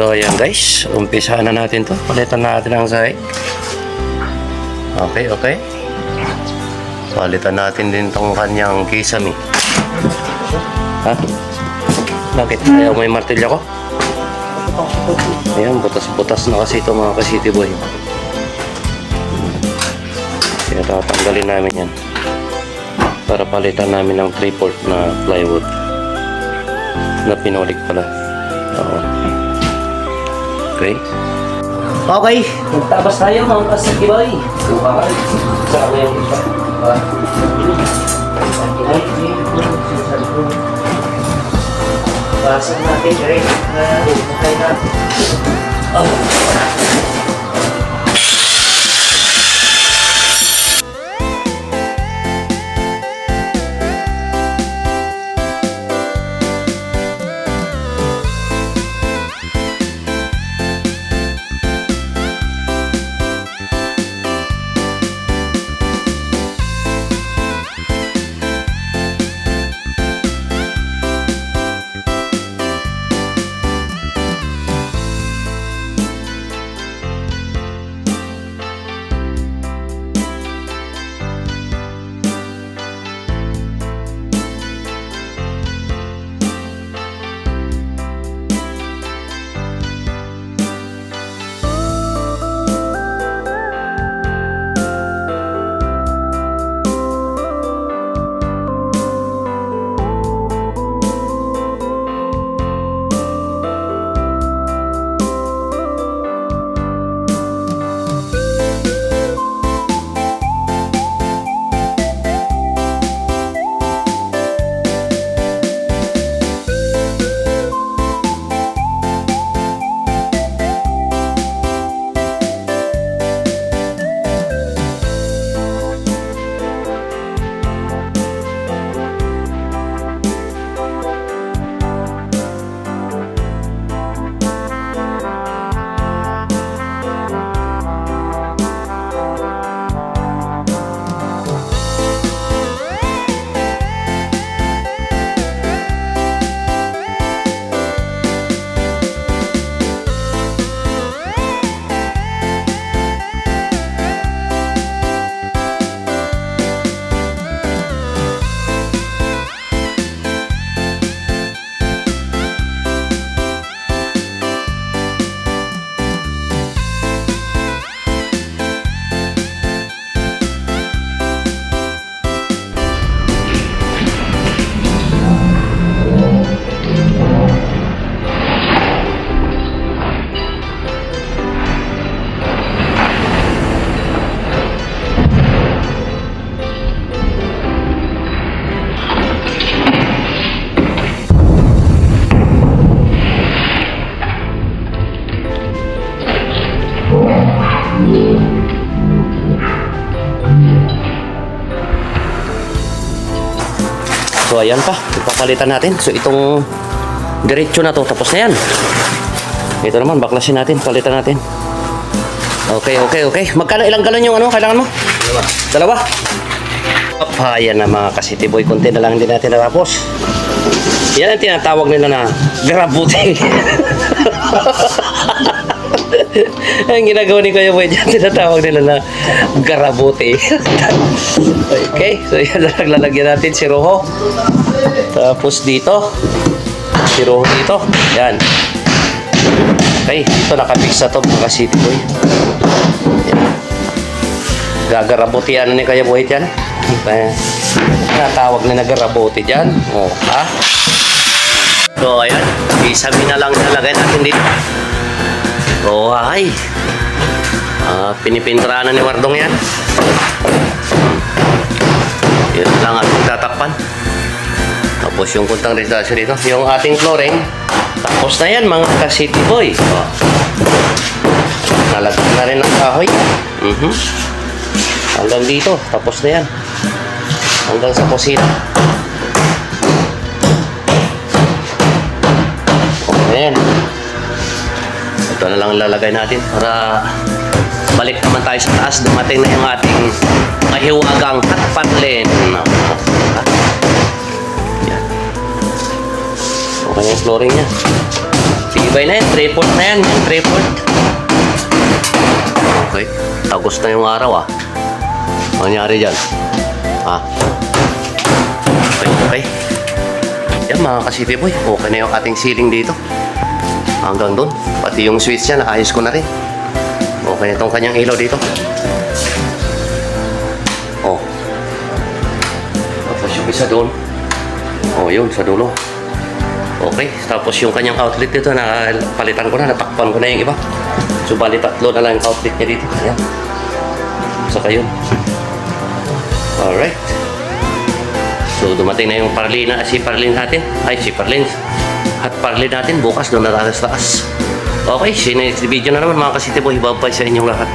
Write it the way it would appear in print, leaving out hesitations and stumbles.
So ayan guys, umpisahan na natin to. Palitan natin ang sahig. Okay. Palitan natin din tong kanyang kisame. Ha? Bakit? Ayaw may martilyo ko? Ayan, butas-butas na kasi ito mga ka-city boy. Kaya tatanggalin namin yan para palitan namin ng 3/4 na plywood na pinolik pala. Okay. Okay, magtabas tayo mga ka-city boy. Saan yung isa? Pasok natin, right? Okay na. So ayan pa, ipapalitan natin. So itong diretso na to, tapos na yan. Ito naman, baklasin natin, palitan natin. Okay. Magkano, ilang galon yung ano, kailangan mo? Dalawa? Ayan na mga ka-city boy, konti na lang din natin natapos. Yan ang tinatawag nila na garabuti. Ang ginagawa ni Kuya Boy dyan, tinatawag nila na garabuti. Okay, so yan lang, lalagyan natin si Rojo. Tapos dito, si Rojo dito. Yan. Okay, dito nakapix na to mga ka-city boy. Yan. Gagarabuti ano ni Kuya Boy dyan. Tinatawag na garabuti dyan. Oh, ha? So ayan, isabi na lang nalagay natin dito. Oh, ay. Pinipintra na ni Wardong yan. Yun lang ating tatakpan. Tapos yung kuntang restasyon dito. Yung ating flooring. Tapos na yan mga ka-city boy. Oh. Nalagyan na rin ang kahoy. Hanggang dito. Tapos na yan. Hanggang sa kusina. Okay na yan. Ito na lang lalagay natin para balik naman tayo sa taas. Dumating na yung ating mahiwagang hotpot-len. Yan. Okay na yung flooring niya. Tibay na yan. 3/4 na yan. 3/4. Okay. Tagos na yung araw ah. Ano nangyari dyan? Ha? Okay. Yan mga ka-City Boy. Okay na yung ating ceiling dito. Hanggang doon. Pati yung switch niya, naayos ko na rin. Okay na itong kanyang ilaw dito. Oh. Tapos yung isa doon. Oh, yun, sa dulo. Okay. Tapos yung kanyang outlet dito, napalitan ko na, natakpan ko na yung iba. So, bali 3 na lang yung outlet niya dito. Ayan. Saka yun. Alright. So, dumating na yung si Parlin natin. Ay, si Parlin. At Parlin natin, bukas doon na taas. Okay, sinext video na naman mga ka-City Boy. Babay sa inyong lahat.